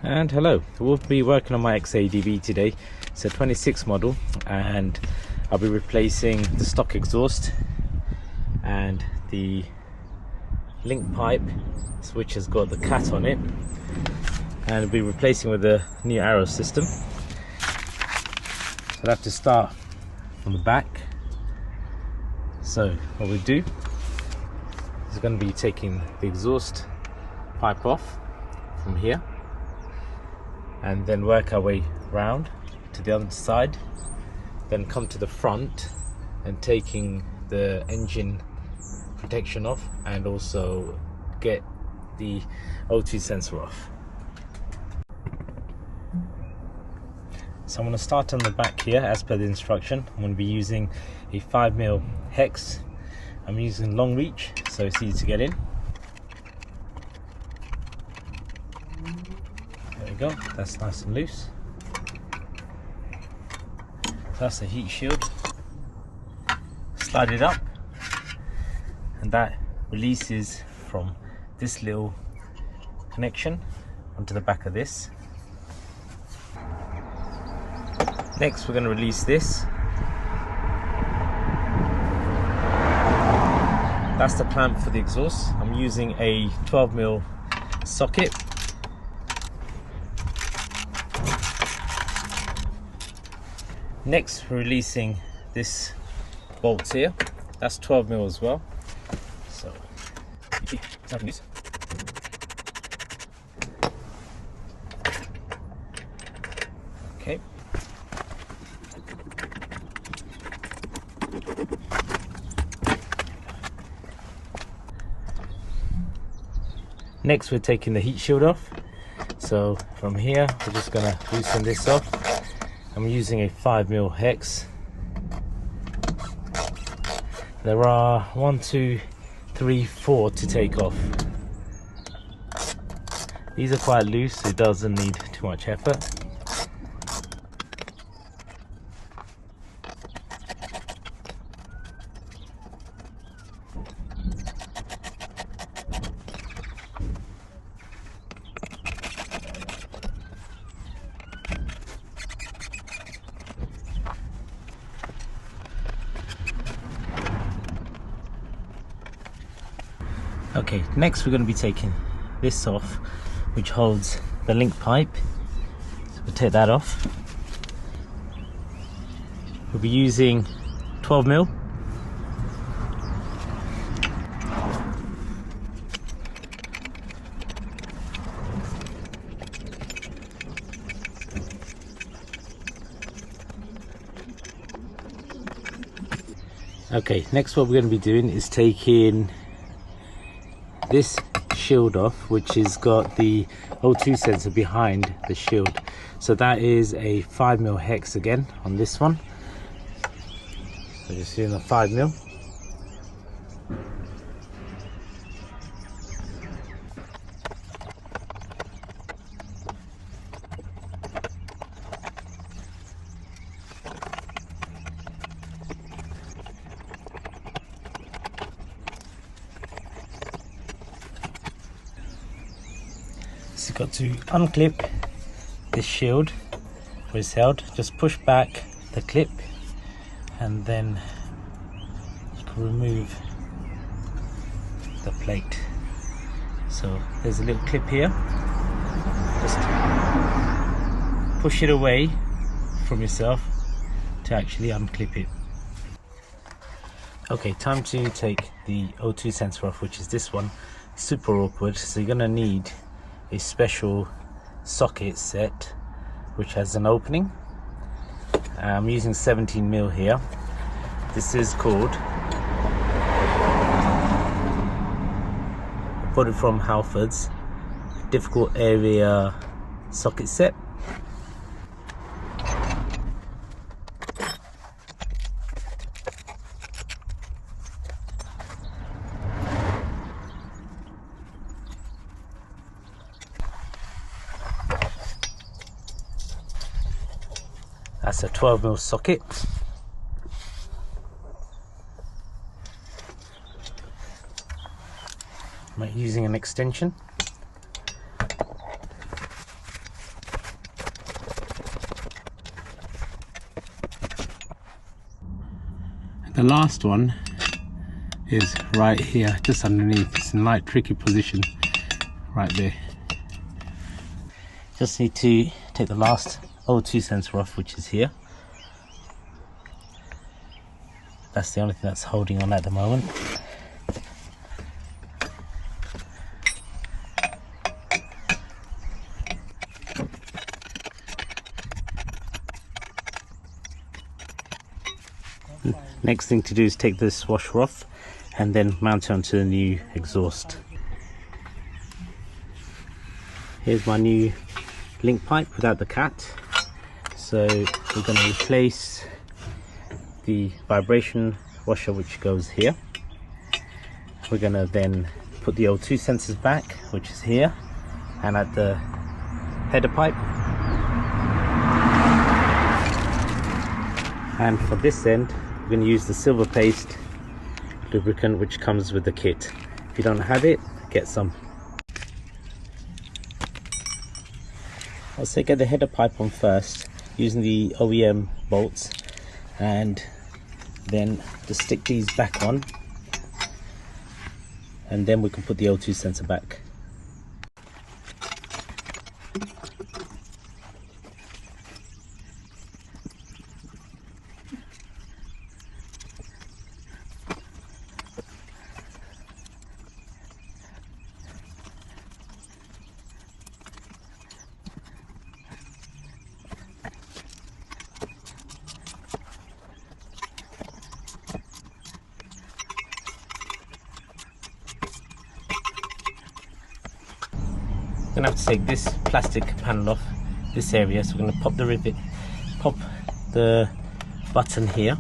And hello, we'll be working on my X-ADV today. It's a 26 model and I'll be replacing the stock exhaust and the link pipe, which has got the cat on it, and I'll be replacing with a new arrow system. So I'll have to start from the back. So what we do is going to be taking the exhaust pipe off from here and then work our way round to the other side, then come to the front and taking the engine protection off and also get the O2 sensor off. So I'm going to start on the back here as per the instruction. I'm going to be using a 5mm hex. I'm using long reach so it's easy to get in. There we go, that's nice and loose. So that's the heat shield. Slide it up and that releases from this little connection onto the back of this. Next we're going to release this. That's the clamp for the exhaust. I'm using a 12mm socket. Next, we're releasing this bolt here. That's 12mm as well. So, it's not loose. Okay. Next, we're taking the heat shield off. So from here, we're just going to loosen this off. I'm using a 5mm hex. There are 1, 2, 3, 4 to take off. These are quite loose, so it doesn't need too much effort. Okay, next we're going to be taking this off, which holds the link pipe. So we'll take that off. We'll be using 12mm. Okay, next what we're going to be doing is taking this shield off, which has got the O2 sensor behind the shield. So that is a 5mm hex again on this one. So just using a 5mm. So you've got to unclip this shield where it's held, just push back the clip and then you can remove the plate. So there's a little clip here, just push it away from yourself to actually unclip it. Okay, time to take the O2 sensor off, which is this one. Super awkward, so you're going to need a special socket set which has an opening. I'm using 17mm here. This is called, I bought it from Halfords, difficult area socket set. That's a 12mm socket. I'm using an extension. The last one is right here, just underneath. It's in a light tricky position right there. Just need to take the last O2 sensor off, which is here. That's the only thing that's holding on at the moment. Next thing to do is take this washer off and then mount it onto the new exhaust. Here's my new link pipe without the cat. So we're going to replace the vibration washer which goes here. We're going to then put the O2 sensors back, which is here, and at the header pipe. And for this end, we're going to use the silver paste lubricant which comes with the kit. If you don't have it, get some. I'll say get the header pipe on first using the OEM bolts, and then just stick these back on, and then we can put the O2 sensor back. We're going to have to take this plastic panel off this area, so we're going to pop the rivet, pop the button here,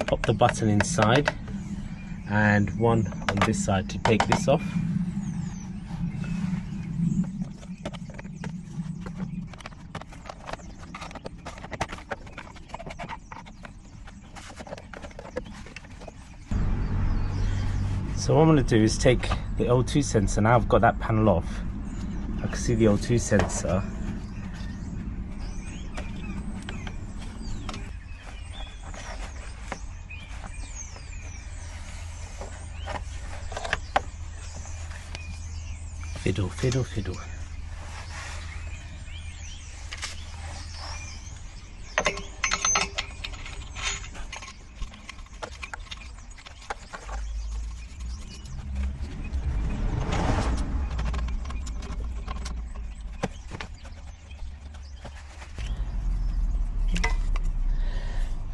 pop the button inside, and one on this side to take this off. So what I'm going to do is take the O2 sensor. Now I've got that panel off, I can see the O2 sensor. Fiddle, fiddle, fiddle.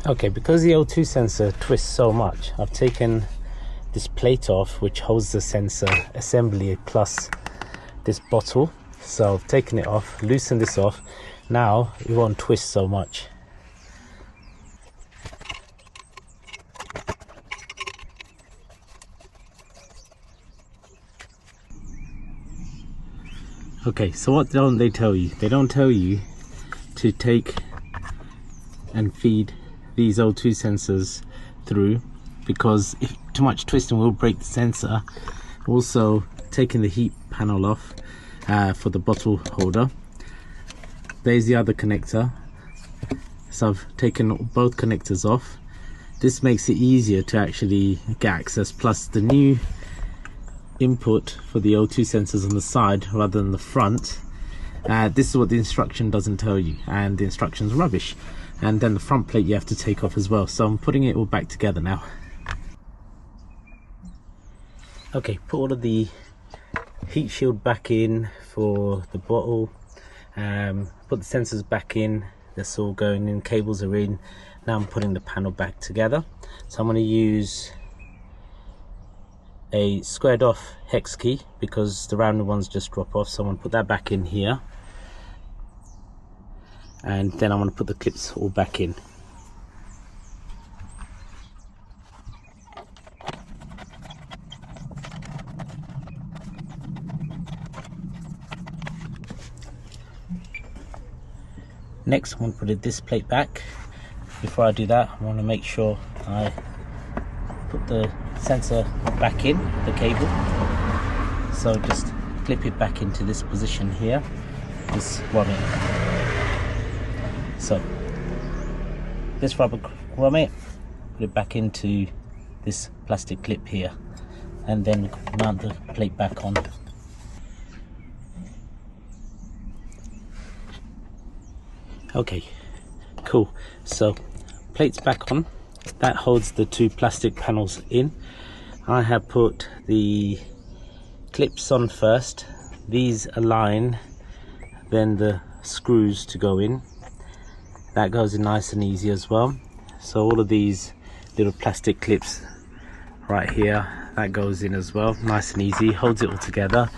Okay, because the O2 sensor twists so much, I've taken this plate off which holds the sensor assembly plus this bottle. So I've taken it off, loosened this off. Now it won't twist so much. Okay, so what don't they tell you? They don't tell you to take and feed these O2 sensors through, because if too much twisting will break the sensor. Also, taking the heat panel off for the bottle holder. There's the other connector, so I've taken both connectors off. This makes it easier to actually get access, plus the new input for the O2 sensors on the side rather than the front. This is what the instruction doesn't tell you, and the instruction's rubbish. And then the front plate you have to take off as well. So I'm putting it all back together now. Okay, put all of the heat shield back in for the bottle. Put the sensors back in. That's all going in. Cables are in. Now I'm putting the panel back together. So I'm going to use a squared off hex key because the rounded ones just drop off. So I'm going to put that back in here. And then I'm going to put the clips all back in. Next, I'm going to put this plate back. Before I do that, I want to make sure I put the sensor back in, the cable. So just clip it back into this position here, this grommet. So this rubber grommet put it back into this plastic clip here, and then mount the plate back on. Okay, cool. So plate's back on. That holds the two plastic panels in. I have put the clips on first. These align, then the screws to go in. That goes in nice and easy as well. So all of these little plastic clips right here, that goes in as well, nice and easy, holds it all together.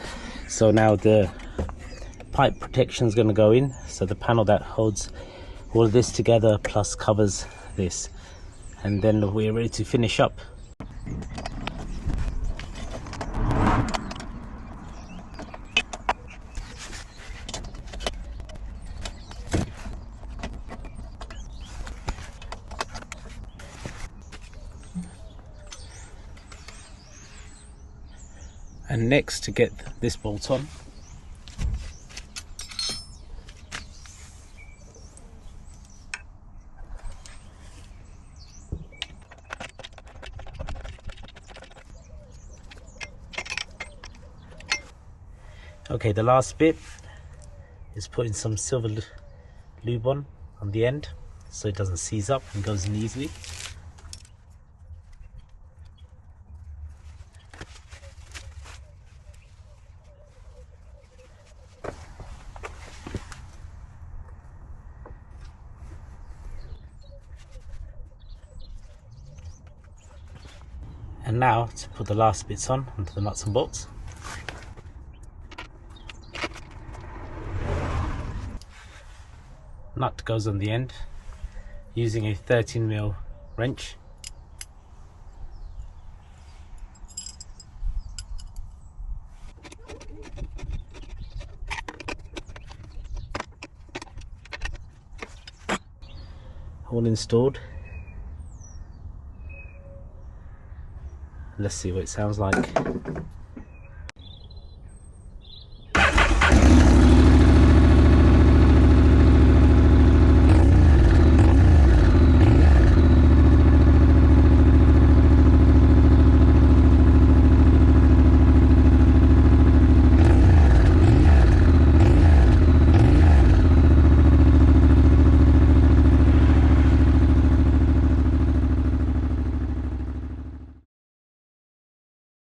So now the pipe protection is going to go in, so the panel that holds all of this together plus covers this, and then we're ready to finish up. And next, to get this bolt on, okay, the last bit is putting some silver lube on the end so it doesn't seize up and goes in easily. And now to put the last bits on onto the nuts and bolts. Nut goes on the end using a 13mm wrench. All installed. Let's see what it sounds like.